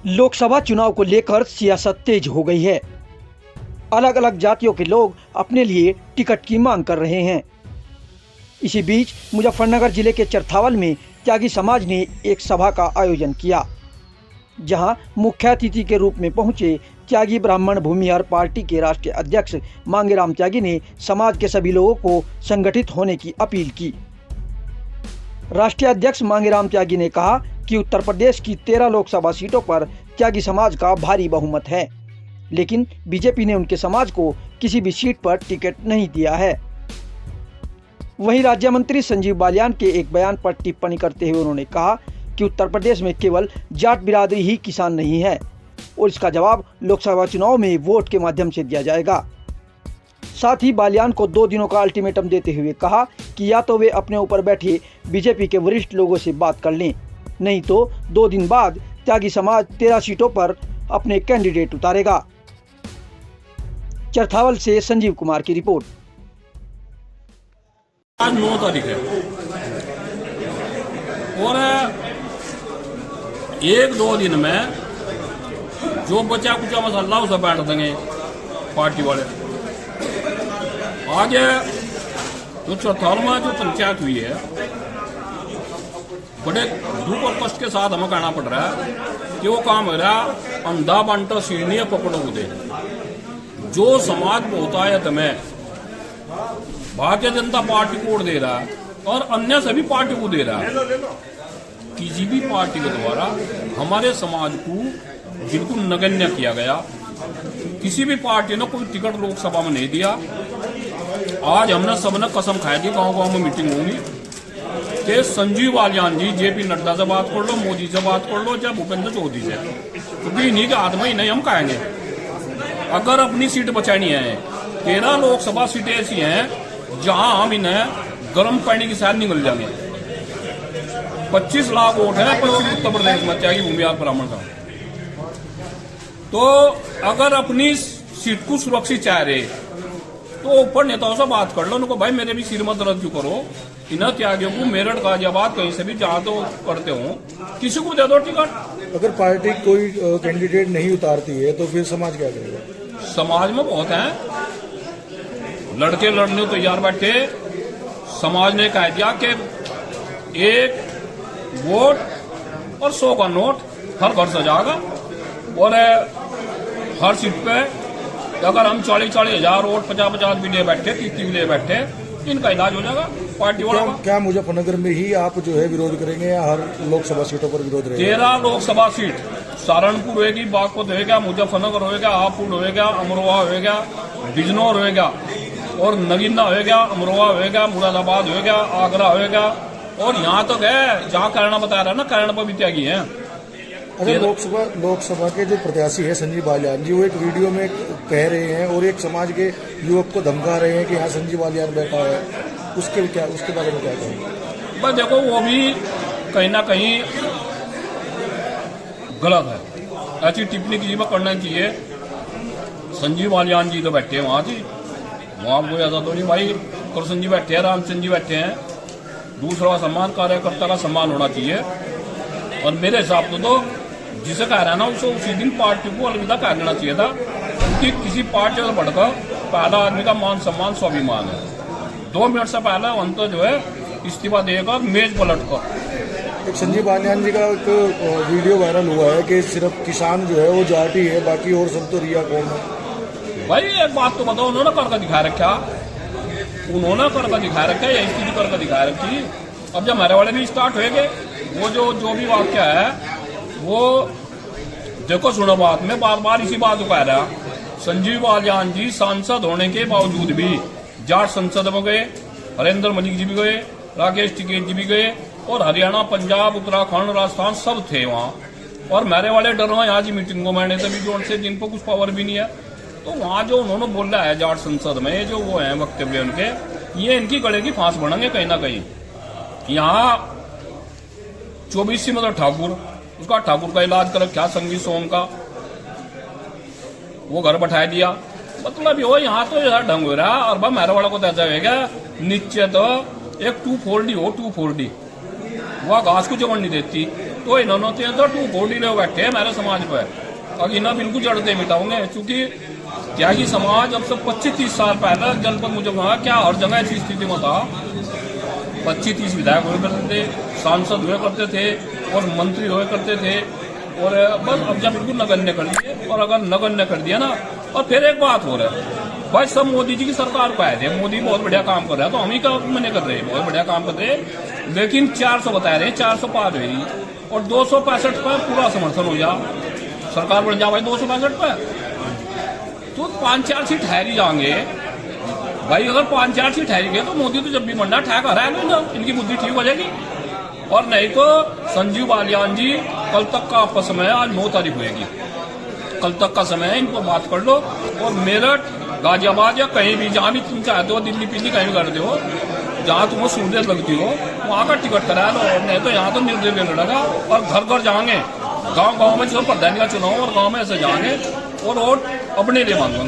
लोकसभा चुनाव को लेकर सियासत तेज हो गई है। अलग अलग जातियों के लोग अपने लिए टिकट की मांग कर रहे हैं। इसी बीच मुजफ्फरनगर जिले के चरथावल में त्यागी समाज ने एक सभा का आयोजन किया, जहां मुख्य अतिथि के रूप में पहुंचे त्यागी ब्राह्मण भूमिहार पार्टी के राष्ट्रीय अध्यक्ष मांगेराम त्यागी ने समाज के सभी लोगों को संगठित होने की अपील की। राष्ट्रीय अध्यक्ष मांगेराम त्यागी ने कहा कि उत्तर प्रदेश की 13 लोकसभा सीटों पर त्यागी समाज का भारी बहुमत है, लेकिन बीजेपी ने उनके समाज को किसी भी सीट पर टिकट नहीं दिया है। वहीं राज्य मंत्री संजीव बालियान के एक बयान पर टिप्पणी करते हुए उन्होंने कहा कि उत्तर प्रदेश में केवल जाट बिरादरी ही किसान नहीं है और इसका जवाब लोकसभा चुनाव में वोट के माध्यम से दिया जाएगा। साथ ही बालियान को 2 दिनों का अल्टीमेटम देते हुए कहा कि या तो वे अपने ऊपर बैठे बीजेपी के वरिष्ठ लोगों से बात कर लें, नहीं तो 2 दिन बाद त्यागी समाज 13 सीटों पर अपने कैंडिडेट उतारेगा। चरथावल से संजीव कुमार की रिपोर्ट। आज 9 तारीख है और 1-2 दिन में जो बचा कुचा मसाला उसे बैठ देंगे पार्टी वाले। आज जो चौथाल में जो पंचायत हुई है, बड़े दुख और कष्ट के साथ हमें कहना पड़ रहा है कि वो काम हो रहा अंधा बांटा सीढ़ी पकड़ो दे। जो समाज बहुतायत में भारतीय जनता पार्टी को वोट दे रहा है और अन्य सभी पार्टी को दे रहा है, किसी भी पार्टी के द्वारा हमारे समाज को बिल्कुल नगण्य किया गया। किसी भी पार्टी ने कोई टिकट लोकसभा में नहीं दिया। आज हमने सबने कसम खाई थी, गांव-गांव में मीटिंग होगी कि संजीव बालियान जी जेपी नड्डा से बात कर लो, मोदी से बात कर लो, चाहे भूपेंद्र चौधरी से, क्योंकि इन्हीं के हाथ में ही नहीं हम कहेंगे। अगर अपनी सीट बचानी है, 13 लोकसभा सीटें ऐसी हैं जहां हम इन्हें गर्म पानी की साथ निकल जाएंगे। 25 लाख वोट है पश्चिम उत्तर प्रदेश में त्यागी भूमिहार ब्राह्मण का। तो अगर अपनी सीट को सुरक्षित चाह रहे तो ऊपर नेताओं से बात कर लो, उनको भाई मेरे भी सिर में दर्द क्यों करो, इन्हें त्यागियों को मेरठ गाजियाबाद कहीं से भी जहां तो करते हो, किसी को दे दो टिकट। अगर पार्टी कोई कैंडिडेट नहीं उतारती है तो फिर समाज क्या करेगा? समाज में बहुत हैं लड़के लड़ने को तैयार बैठे। समाज ने कह दिया कि 1 वोट और 100 का नोट हर घर से जाएगा और हर सीट पे अगर हम 40-40 हजार वोट 50-50 भी ले बैठे, 30 भी ले बैठे, इनका इलाज हो जाएगा पार्टी वाला। क्या मुजफ्फरनगर में ही आप जो है विरोध करेंगे या हर लोकसभा सीटों पर विरोध रहेगा? 13 लोकसभा सीट सहारनपुर होगी, बागपत होगा, मुजफ्फरनगर होगा, हापुड़ होगा, अमरोहा होगा, बिजनौर होगा और नगीना होगा, अमरोहा होगा, मुरादाबाद होगा, आगरा होगा और यहाँ तक है जहाँ करण बता रहा है ना, करण पर भी त्यागी है। अरे लोकसभा के जो प्रत्याशी है संजीव बालियान जी, वो एक वीडियो में कह रहे हैं और एक समाज के युवक को धमका रहे हैं कि यहाँ संजीव बालियान बैठा है, उसके बारे में क्या कहेंगे? बस देखो, वो भी कहीं ना कहीं गलत है। ऐसी टिप्पणी किसी पर करना चाहिए। संजीव बालियान जी तो बैठे हैं वहाँ जी, वहाँ कोई ऐसा तो नहीं भाई कृष्ण जी बैठे हैं, रामचंद्र जी बैठे हैं। दूसरा सम्मान कार्यकर्ता का सम्मान होना चाहिए और मेरे हिसाब से तो जिसे कह रहा है ना उसे उसी दिन पार्टी को अलविदा कह देना चाहिए था, क्योंकि किसी पार्टी से बढ़कर पहला आदमी का मान सम्मान स्वाभिमान है। 2 मिनट से पहले अंत जो है इस्तीफा देगा मेज पलट कर। एक संजीव बालियान जी का एक वीडियो वायरल हुआ है कि सिर्फ किसान जो है वो जाटी है, बाकी और सब तो रिया कौन है। भाई एक बात तो बताओ, उन्होंने करके दिखा रखा, उन्होंने करके दिखा रखा, यही चीज करके दिखा रखी। अब जब हमारे वाले भी स्टार्ट होएंगे, वो जो भी वाक्य है वो देखो, सुनो बात में बार बार इसी बात को कह रहा। संजीव बालियान जी सांसद होने के बावजूद भी जाट संसद में गए, हरेंद्र मलिक जी भी गए, राकेश टिकैत जी भी गए और हरियाणा, पंजाब, उत्तराखंड, राजस्थान सब थे वहाँ। और मेरे वाले डर रहे आज मीटिंग को मैंने तभी जोड़ से जिनको कुछ पावर भी नहीं है, तो वहाँ जो उन्होंने बोला है जाट संसद में, जो वो है वक्तव्य उनके, ये इनकी गले की फांस बढ़ेंगे कहीं ना कहीं। यहाँ 24 मतलब ठाकुर, उसका ठाकुर का इलाज कर क्या संगीत सोम का वो घर बैठा दिया, मतलब यो यहाँ तो यार ढंग हो रहा। और भाई मेरे वाला को ऐसा होगा नीचे तो एक 240 हो, 240 वह घास को जमन नहीं देती, तो तो इन्होंने तो टू कोडी लोग बैठे हैं मेरे समाज पर, और इन्हें बिल्कुल जड़ते मिटाऊंगे। क्योंकि क्या ही समाज अब से 25-30 साल पहले जनपद मुझे कहा क्या हर जगह ऐसी स्थिति में था। 25-30 विधायक हुए करते थे, सांसद हुए करते थे और मंत्री हुए करते थे, और बस अब जब बिल्कुल नगण्य कर दिए। और अगर नगण्य कर दिया ना, और फिर एक बात हो रहा है भाई, सब मोदी जी की सरकार को आए थे, मोदी बहुत बढ़िया काम कर रहा है तो हम ही का मैंने कर रहे हैं, बहुत बढ़िया काम कर रहे हैं। लेकिन 400 बता रहे हैं, 400 पार हुई और 265 पर पूरा समर्थन हो जा, सरकार बन जा भाई 265 पर, तो 5-4 सीट ठहरी जाएंगे भाई। अगर 5-4 सीट ठहरी गए तो मोदी तो जब भी मंडा ठहर हरा लो, इनकी बुद्धि ठीक हो जाएगी। और नहीं तो संजीव बालियान जी कल तक का आपका समय है, आज 9 तारीख होगी, कल तक का समय है, इनको बात कर लो। और मेरठ, गाजियाबाद या कहीं भी जहाँ भी तुम चाहते हो, दिल्ली पिल्ली कहीं भी करते हो, जहाँ तुम्हें सहूलियत लगती हो वहाँ का टिकट करा लो। नहीं तो यहाँ तो निर्दलीय लड़ेगा और घर घर जाएंगे, गांव गांव में जो प्रधान का चुनाव और गांव में ऐसे जाएंगे और वोट अपने लिए मांगेंगे।